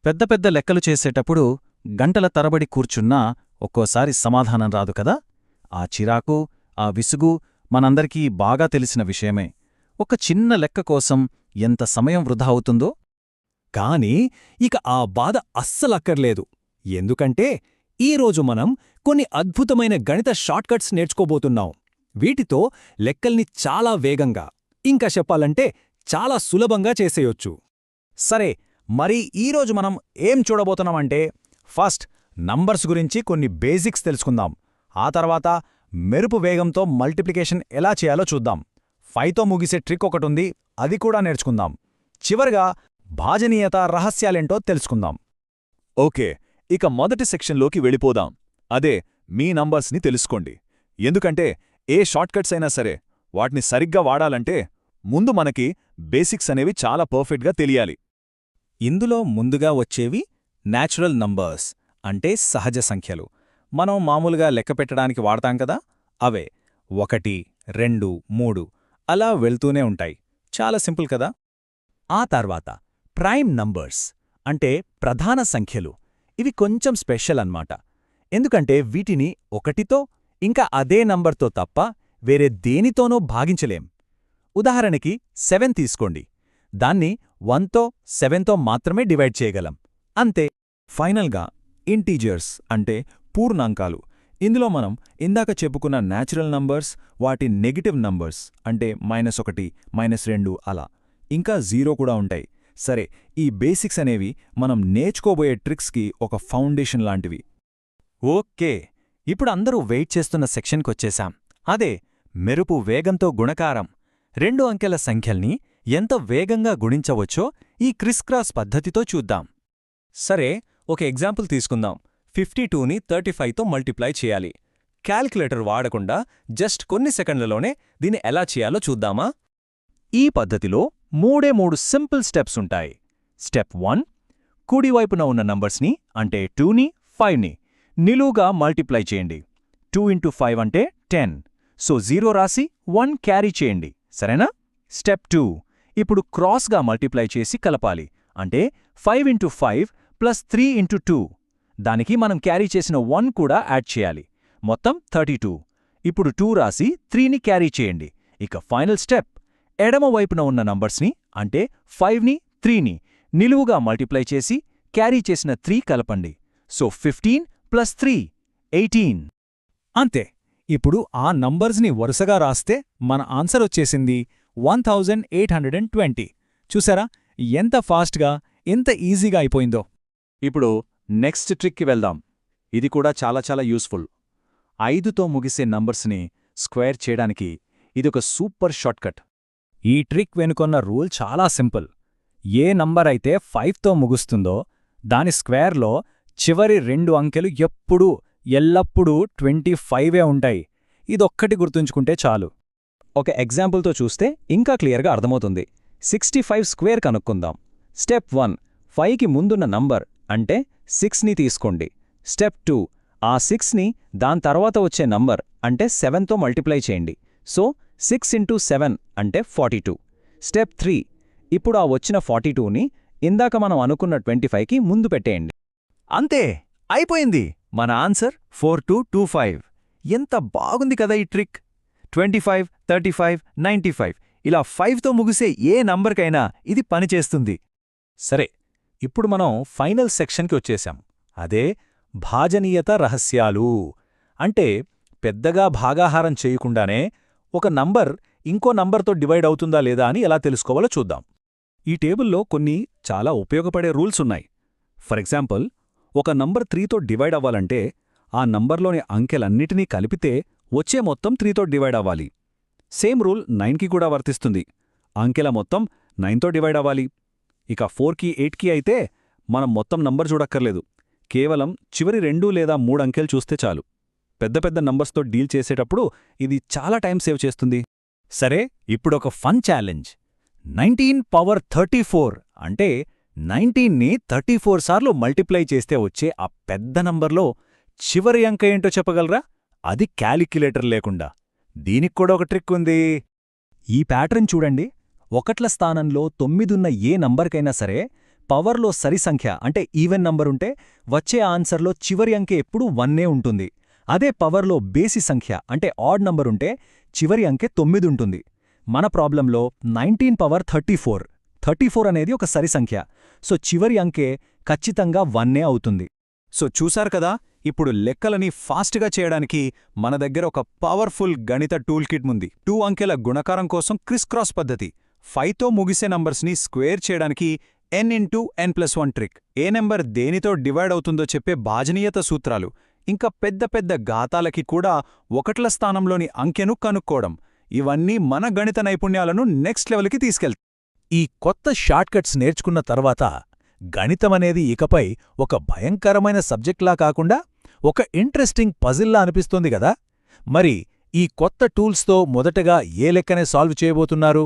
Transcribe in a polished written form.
పెద్ద పెద్ద లెక్కలు చేసేటప్పుడు గంటల తరబడి కూర్చున్నా ఒక్కోసారి సమాధానం రాదు కదా. ఆ చిరాకు, ఆ విసుగు మనందరికీ బాగా తెలిసిన విషయమే. ఒక చిన్న లెక్క కోసం ఎంత సమయం వృధా అవుతుందో. కాని ఇక ఆ బాధ అస్సలక్కర్లేదు. ఎందుకంటే ఈరోజు మనం కొన్ని అద్భుతమైన గణిత షార్ట్కట్స్ నేర్చుకోబోతున్నాం. వీటితో లెక్కల్ని చాలా వేగంగా, ఇంకా చెప్పాలంటే చాలా సులభంగా చేసేయొచ్చు. సరే, మరి ఈరోజు మనం ఏం చూడబోతున్నామంటే, ఫస్ట్ నంబర్స్ గురించి కొన్ని బేసిక్స్ తెలుసుకుందాం. ఆ తర్వాత మెరుపు వేగంతో మల్టిప్లికేషన్ ఎలా చేయాలో చూద్దాం. 5తో ముగిసే ట్రిక్ ఒకటుంది, అది కూడా నేర్చుకుందాం. చివరగా భాజనీయత రహస్యాలేంటో తెలుసుకుందాం. ఓకే, ఇక మొదటి సెక్షన్లోకి వెళ్ళిపోదాం. అదే మీ నంబర్స్ని తెలుసుకోండి. ఎందుకంటే ఏ షార్ట్కట్స్ అయినా సరే వాటిని సరిగ్గా వాడాలంటే ముందు మనకి బేసిక్స్ అనేవి చాలా పర్ఫెక్ట్గా తెలియాలి. ఇందులో ముందుగా వచ్చేవి న్యాచురల్ నంబర్స్, అంటే సహజ సంఖ్యలు. మనం మామూలుగా లెక్క పెట్టడానికి వాడతాం కదా, అవే 1, 2, 3 అలా వెళ్తూనే ఉంటాయి. చాలా సింపుల్ కదా. ఆ తర్వాత ప్రైమ్ నంబర్స్, అంటే ప్రధాన సంఖ్యలు. ఇవి కొంచెం స్పెషల్ అన్నమాట. ఎందుకంటే వీటిని 1తో ఇంకా అదే నంబర్తో తప్ప వేరే దేనితోనో భాగించలేం. ఉదాహరణకి 7 తీసుకోండి, దాన్ని 1తో 7తో మాత్రమే డివైడ్ చేయగలం, అంతే. ఫైనల్గా ఇంటీజర్స్, అంటే పూర్ణాంకాలు. ఇందులో మనం ఇందాక చెప్పుకున్న న్యాచురల్ నంబర్స్, వాటి నెగటివ్ నంబర్స్ అంటే -1, -2 అలా, ఇంకా 0 కూడా ఉంటాయి. సరే, ఈ బేసిక్స్ అనేవి మనం నేర్చుకోబోయే ట్రిక్స్కి ఒక ఫౌండేషన్ లాంటివి. ఓకే, ఇప్పుడు అందరూ వెయిట్ చేస్తున్న సెక్షన్కొచ్చేశాం. అదే మెరుపు వేగంతో గుణకారం. 2 అంకెల సంఖ్యల్ని ఎంత వేగంగా గుణించవచ్చో ఈ క్రిస్ క్రాస్ పద్ధతితో చూద్దాం. సరే, ఒక ఎగ్జాంపుల్ తీసుకుందాం. 52ని 35తో మల్టిప్లై చేయాలి. క్యాల్కులేటర్ వాడకుండా జస్ట్ కొన్ని సెకండ్లలోనే దీన్ని ఎలా చేయాలో చూద్దామా? ఈ పద్ధతిలో 3 సింపుల్ స్టెప్స్ ఉంటాయి. స్టెప్ 1, కుడివైపున ఉన్న నంబర్స్ని అంటే 2ని, 5ని నిలువుగా మల్టిప్లై చేయండి. 2 × 5 అంటే 10. సో 0 రాసి 1 క్యారీ చేయండి, సరేనా? స్టెప్ 2, ఇప్పుడు క్రాస్గా మల్టిప్లై చేసి కలపాలి. అంటే 5 × 5 + 3 × 2. దానికి మనం క్యారీ చేసిన 1 కూడా యాడ్ చేయాలి. మొత్తం 32. ఇప్పుడు 2 రాసి 3ని క్యారీ చేయండి. ఇక ఫైనల్ స్టెప్, ఎడమ వైపున ఉన్న నంబర్స్ని అంటే 5ని, 3ని నిలువుగా మల్టిప్లై చేసి క్యారీ చేసిన 3 కలపండి. సో 15 + 3 18. అంతే. ఇప్పుడు ఆ నంబర్స్ని వరుసగా రాస్తే మన ఆన్సర్ వచ్చేసింది 1820. చూసారా ఎంత ఫాస్ట్గా, ఎంత ఈజీగా అయిపోయిందో. ఇప్పుడు నెక్స్ట్ ట్రిక్కి వెళ్దాం. ఇది కూడా చాలా యూస్ఫుల్. 5తో ముగిసే నంబర్స్ని స్క్వేర్ చేయడానికి ఇదొక సూపర్ షార్ట్కట్. ఈ ట్రిక్ వెనుకొన్న రూల్ చాలా సింపుల్. ఏ నంబర్ అయితే 5తో ముగుస్తుందో దాని స్క్వేర్లో చివరి 2 అంకెలు ఎల్లప్పుడూ 25 ఉంటాయి. ఇదొక్కటి గుర్తుంచుకుంటే చాలు. ఒక ఎగ్జాంపుల్తో చూస్తే ఇంకా క్లియర్గా అర్థమవుతుంది. 65 స్క్వేర్ కనుక్కుందాం. స్టెప్ 1, 5కి ముందున్న నంబర్ అంటే 6ని తీసుకోండి. స్టెప్ 2, ఆ 6ని దాని తర్వాత వచ్చే నంబర్ అంటే 7తో మల్టిప్లై చేయండి. సో 6 × 7 అంటే 42. స్టెప్ 3, ఇప్పుడు ఆ వచ్చిన 42ని ఇందాక మనం అనుకున్న 25కి ముందు పెట్టేయండి. అంతే, అయిపోయింది. మన ఆన్సర్ 4225. ఎంత బాగుంది కదా ఈ ట్రిక్. 25, 35, 95 ఇలా 5తో ముగిసే ఏ నంబర్కైనా ఇది పనిచేస్తుంది. సరే, ఇప్పుడు మనం ఫైనల్ సెక్షన్కి వచ్చేశాం. అదే భాజనీయత రహస్యాలు. అంటే పెద్దగా భాగాహారం చేయకుండానే ఒక నంబర్ ఇంకో నంబర్తో డివైడ్ అవుతుందా లేదా అని ఎలా తెలుసుకోవాలో చూద్దాం. ఈ టేబుల్లో కొన్ని చాలా ఉపయోగపడే రూల్స్ ఉన్నాయి. ఫర్ ఎగ్జాంపుల్, ఒక నంబర్ 3తో డివైడ్ అవ్వాలంటే ఆ నంబర్లోని అంకెలన్నిటినీ కలిపితే వచ్చే మొత్తం 3తో డివైడ్ అవ్వాలి. సేమ్ రూల్ 9కి కూడా వర్తిస్తుంది. అంకెల మొత్తం 9తో డివైడ్ అవ్వాలి. ఇక 4కి, 8కి అయితే మనం మొత్తం నంబర్ చూడక్కర్లేదు. కేవలం చివరి 2 లేదా 3 అంకెలు చూస్తే చాలు. పెద్ద నంబర్స్తో డీల్ చేసేటప్పుడు ఇది చాలా టైం సేవ్ చేస్తుంది. సరే, ఇప్పుడొక ఫన్ ఛాలెంజ్. 19^34 అంటే 19ని 34 సార్లు మల్టిప్లై చేస్తే వచ్చే ఆ పెద్ద నంబర్లో చివరి అంక ఏంటో చెప్పగలరా? అది క్యాలిక్యులేటర్ లేకుండా. దీనిక్కూడా ఒక ట్రిక్ ఉంది. ఈ ప్యాటర్న్ చూడండి. 1ల స్థానంలో 9 ఉన్న ఏ నంబర్కైనా సరే పవర్లో సరి సంఖ్య అంటే ఈవెన్ నంబరుంటే వచ్చే ఆన్సర్లో చివరి అంకె ఎప్పుడూ 1 ఉంటుంది. అదే పవర్లో బేసి సంఖ్య అంటే ఆడ్ నంబరుంటే చివరి అంకె 9 ఉంటుంది. మన ప్రాబ్లంలో 19 పవర్ 34. 34 అనేది ఒక సరి సంఖ్య. సో చివరి అంకె ఖచ్చితంగా 1 అవుతుంది. సో చూశారు కదా, ఇప్పుడు లెక్కలని ఫాస్ట్గా చేయడానికి మన దగ్గర ఒక పవర్ఫుల్ గణిత టూల్ కిట్ ఉంది. 2 అంకెల గుణకారం కోసం క్రిస్ క్రాస్ పద్ధతి, 5తో ముగిసే నంబర్స్ని స్క్వేర్ చేయడానికి n×n+1 ట్రిక్, ఏ నెంబర్ దేనితో డివైడ్ అవుతుందో చెప్పే భాజనీయత సూత్రాలు, ఇంకా పెద్ద పెద్ద ఘాతాలకి కూడా ఒకట్ల స్థానంలోని అంకెను కనుక్కోవడం, ఇవన్నీ మన గణిత నైపుణ్యాలను నెక్స్ట్ లెవెల్కి తీసుకెళ్తాయి. ఈ కొత్త షార్ట్కట్స్ నేర్చుకున్న తర్వాత గణితమనేది ఇకపై ఒక భయంకరమైన సబ్జెక్ట్లా కాకుండా ఒక ఇంట్రెస్టింగ్ పజిల్లా అనిపిస్తోంది గదా? మరి ఈ కొత్త టూల్స్తో మొదటగా ఏ లెక్కనే సాల్వ్ చేయబోతున్నారు?